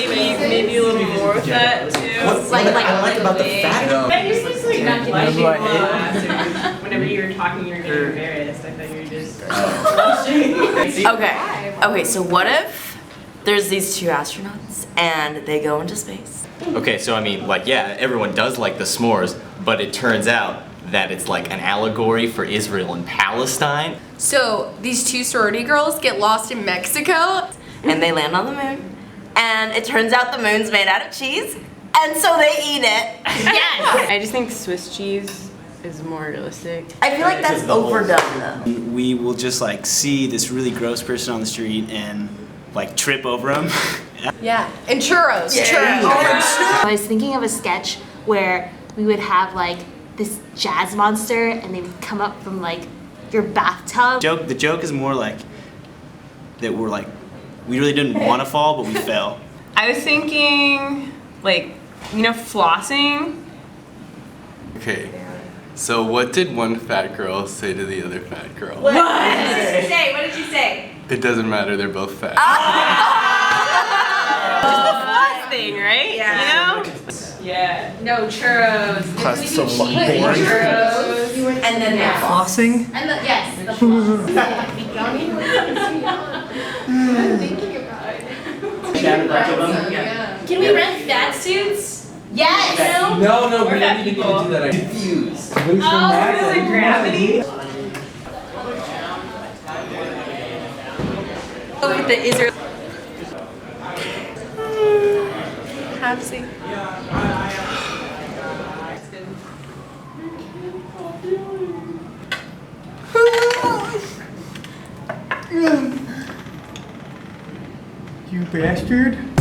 maybe a little more with that too. What I like about the fat. I used to like not getting people whenever you were talking, you were getting embarrassed. I thought you were just blushing. Okay, so what if there's these two astronauts and they go into space? Okay, so I mean, like, yeah, everyone does like the s'mores, but it turns out that it's like an allegory for Israel and Palestine. So these two sorority girls get lost in Mexico And they land on the moon, and it turns out the moon's made out of cheese, and so they eat it. Yes! I just think Swiss cheese is more realistic. I feel like that's overdone though. We will just like see this really gross person on the street and like trip over him. Yeah. And churros. I was thinking of a sketch where we would have like this jazz monster and they would come up from like your bathtub. The joke is more like that we're like, we really didn't want to fall, but we fell. I was thinking, like, you know, flossing. Okay, so what did one fat girl say to the other fat girl? What did she say? What did she say? It doesn't matter, they're both fat. Just the floss thing, right? Yeah. You know? Yeah. No, churros. That's so boring. Churros. And then the Flossing? And yes, the floss. thinking about it. Can we rent fat suits? Yes! No, we We're fat don't need to people. do that. I'm confused. Oh, is it gravity? Look at the Israel. Have a seat. You bastard.